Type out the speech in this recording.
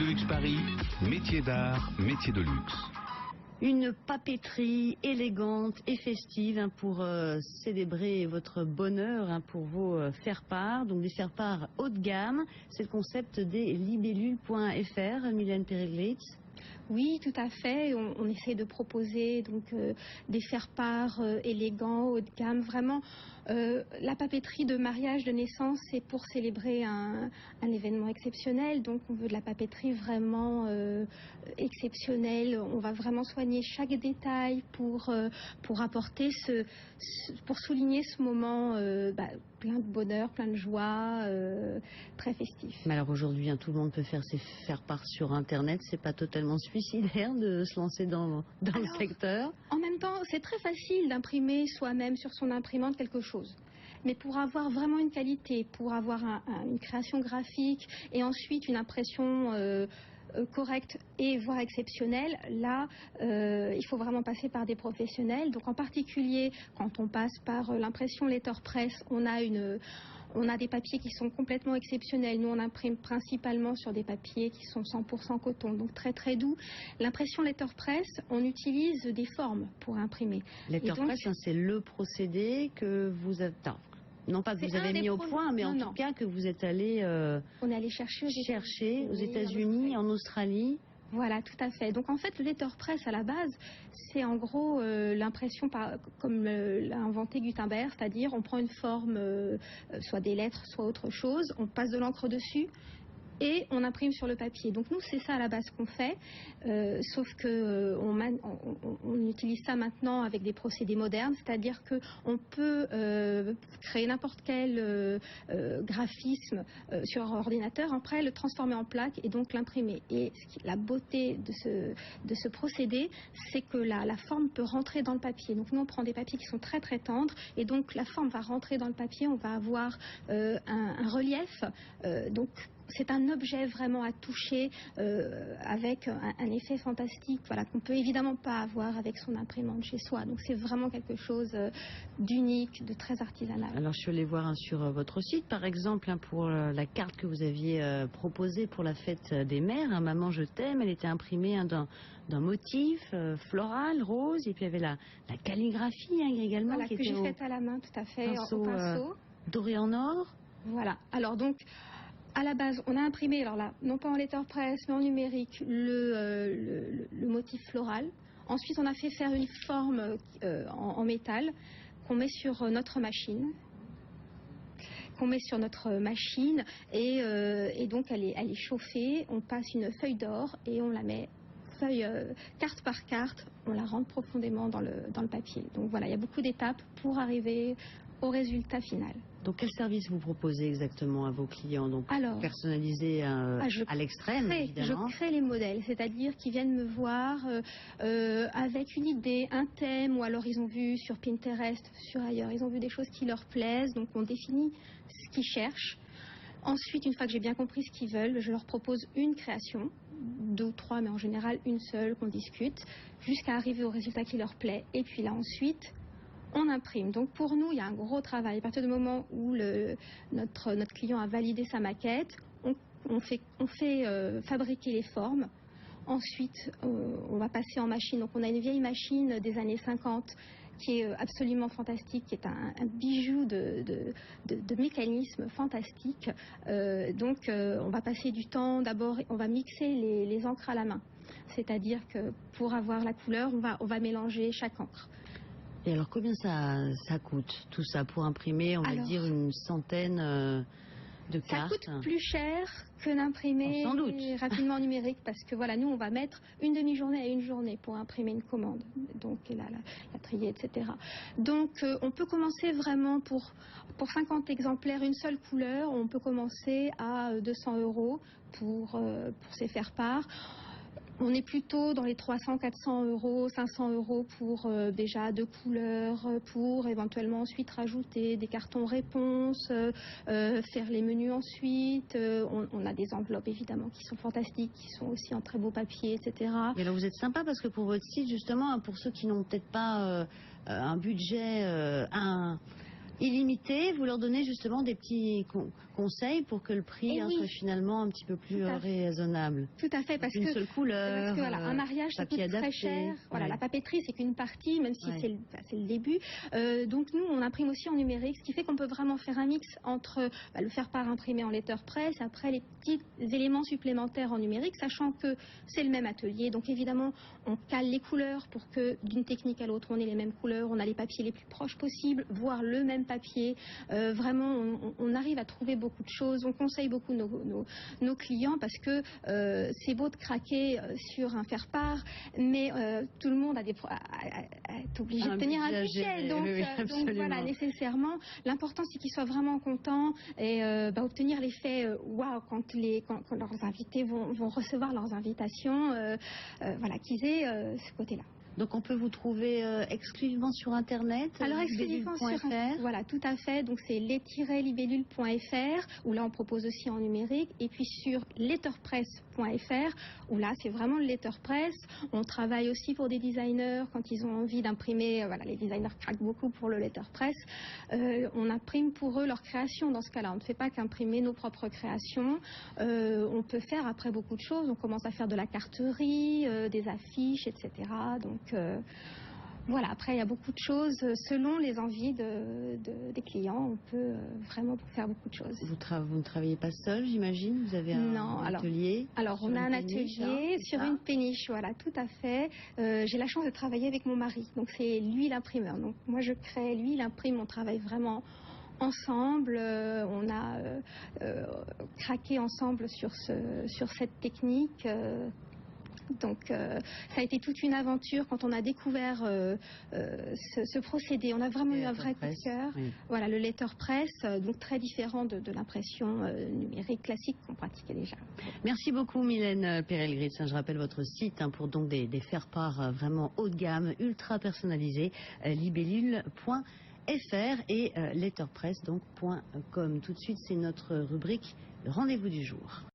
de luxe Paris, métier d'art, métier de luxe. Une papeterie élégante et festive pour célébrer votre bonheur, pour vos faire-part, donc des faire-part haut de gamme. C'est le concept des libellules.fr, Mylène Péréglitz. Oui, tout à fait. On essaie de proposer donc des faire-part élégants, haut de gamme. Vraiment, la papeterie de mariage, de naissance, c'est pour célébrer un événement exceptionnel. Donc, on veut de la papeterie vraiment exceptionnelle. On va vraiment soigner chaque détail pour apporter pour souligner ce moment plein de bonheur, plein de joie, très festif. Mais alors aujourd'hui, tout le monde peut faire ses faire-part sur Internet. C'est pas totalement suicidaire de se lancer dans le secteur? En même temps, c'est très facile d'imprimer soi-même sur son imprimante quelque chose. Mais pour avoir vraiment une qualité, pour avoir une création graphique et ensuite une impression correcte et voire exceptionnelle, là, il faut vraiment passer par des professionnels. Donc en particulier, quand on passe par l'impression letterpress, on a des papiers qui sont complètement exceptionnels. Nous, on imprime principalement sur des papiers qui sont 100% coton, donc très très doux. L'impression letterpress, on utilise des formes pour imprimer. Letterpress, c'est le procédé que vous avez... Non pas que vous avez mis au point, mais en tout cas que vous êtes allé on est allé chercher aux États-Unis, en Australie. Voilà, tout à fait. Donc en fait, le letterpress à la base, c'est en gros l'impression comme l'a inventé Gutenberg, c'est-à-dire on prend une forme, soit des lettres, soit autre chose, on passe de l'encre dessus et on imprime sur le papier. Donc nous, c'est ça à la base qu'on fait, sauf que on utilise ça maintenant avec des procédés modernes, c'est-à-dire qu'on peut créer n'importe quel graphisme sur ordinateur, après le transformer en plaque et donc l'imprimer. Et la beauté de ce procédé, c'est que la forme peut rentrer dans le papier. Donc nous, on prend des papiers qui sont très très tendres et donc la forme va rentrer dans le papier, on va avoir un relief, donc c'est un objet vraiment à toucher avec un effet fantastique, voilà, qu'on peut évidemment pas avoir avec son imprimante chez soi. Donc c'est vraiment quelque chose d'unique, de très artisanal. Alors je suis allée voir sur votre site, par exemple, pour la carte que vous aviez proposée pour la fête des mères, Maman je t'aime, elle était imprimée d'un motif floral, rose, et puis il y avait la calligraphie également. Voilà, qui que était j'ai faite à la main, tout à fait, pinceau, au pinceau. Doré en or. Voilà, alors donc... À la base, on a imprimé, alors là, non pas en letterpress, mais en numérique, le motif floral. Ensuite, on a fait faire une forme en métal qu'on met sur notre machine. Et donc elle est chauffée. On passe une feuille d'or et on la met carte par carte. On la rentre profondément dans le papier. Donc voilà, il y a beaucoup d'étapes pour arriver au résultat final. Donc quel service vous proposez exactement à vos clients? Donc personnalisé à l'extrême, évidemment. Je crée les modèles, c'est-à-dire qu'ils viennent me voir avec une idée, un thème, ou alors ils ont vu sur Pinterest, sur ailleurs, ils ont vu des choses qui leur plaisent, donc on définit ce qu'ils cherchent. Ensuite, une fois que j'ai bien compris ce qu'ils veulent, je leur propose une création, 2 ou 3, mais en général une seule qu'on discute, jusqu'à arriver au résultat qui leur plaît. Et puis là, ensuite, on imprime. Donc pour nous, il y a un gros travail. À partir du moment où notre client a validé sa maquette, on fait fabriquer les formes. Ensuite, on va passer en machine. Donc on a une vieille machine des années 50 qui est absolument fantastique, qui est un bijou de mécanisme fantastique. Donc on va passer du temps, d'abord on va mixer les encres à la main. C'est-à-dire que pour avoir la couleur, on va mélanger chaque encre. Et alors combien ça coûte tout ça pour imprimer, on va dire une centaine de cartes? Ça coûte plus cher que d'imprimer rapidement en numérique, parce que voilà, nous on va mettre une demi-journée à une journée pour imprimer une commande, donc la trier, etc. Donc on peut commencer vraiment pour 50 exemplaires, une seule couleur, on peut commencer à 200 € pour ces faire-part. On est plutôt dans les 300, 400 €, 500 € pour déjà 2 couleurs, pour éventuellement ensuite rajouter des cartons réponses, faire les menus ensuite. On a des enveloppes évidemment qui sont fantastiques, qui sont aussi en très beau papier, etc. Et là vous êtes sympa parce que pour votre site justement, pour ceux qui n'ont peut-être pas un budget, illimité, vous leur donnez justement des petits conseils pour que le prix soit finalement un petit peu plus raisonnable. Tout à fait, parce une seule couleur, voilà, un mariage ça coûte très cher. Voilà, la papeterie c'est qu'une partie, même si c'est le début. Donc nous on imprime aussi en numérique, ce qui fait qu'on peut vraiment faire un mix entre le faire-part imprimé en letterpress, après les petits éléments supplémentaires en numérique, sachant que c'est le même atelier. Donc évidemment on cale les couleurs pour que d'une technique à l'autre on ait les mêmes couleurs, on a les papiers les plus proches possibles, voire le même papier. Vraiment on arrive à trouver beaucoup de choses. On conseille beaucoup nos clients parce que c'est beau de craquer sur un faire-part, mais tout le monde est obligé de tenir un budget. Donc voilà, nécessairement, l'important c'est qu'ils soient vraiment contents et obtenir l'effet waouh quand leurs invités vont recevoir leurs invitations, voilà, qu'ils aient ce côté-là. Donc on peut vous trouver exclusivement sur Internet. Alors exclusivement sur Internet. Voilà, tout à fait. Donc c'est les-libellules.fr où là on propose aussi en numérique, et puis sur letterpress.fr où là c'est vraiment le letterpress. On travaille aussi pour des designers quand ils ont envie d'imprimer. Voilà, les designers craquent beaucoup pour le letterpress. On imprime pour eux leur création. Dans ce cas-là, on ne fait pas qu'imprimer nos propres créations. On peut faire après beaucoup de choses. On commence à faire de la carterie, des affiches, etc. Donc voilà, après il y a beaucoup de choses, selon les envies des clients, on peut vraiment faire beaucoup de choses. Vous ne travaillez pas seul, j'imagine? Vous avez un atelier? Alors on a un atelier sur une péniche, voilà, tout à fait. J'ai la chance de travailler avec mon mari, donc c'est lui l'imprimeur. Donc moi je crée, lui il imprime, on travaille vraiment ensemble, on a craqué ensemble sur cette technique. Donc ça a été toute une aventure quand on a découvert ce procédé. On a vraiment eu un vrai coup de cœur. Oui. Voilà, le letterpress, donc très différent de l'impression numérique classique qu'on pratiquait déjà. Merci beaucoup Mylène Perel-Gritz. Je rappelle votre site pour donc des faire-part vraiment haut de gamme, ultra personnalisés, libellule.fr et letterpress.com. Tout de suite, c'est notre rubrique Rendez-vous du jour.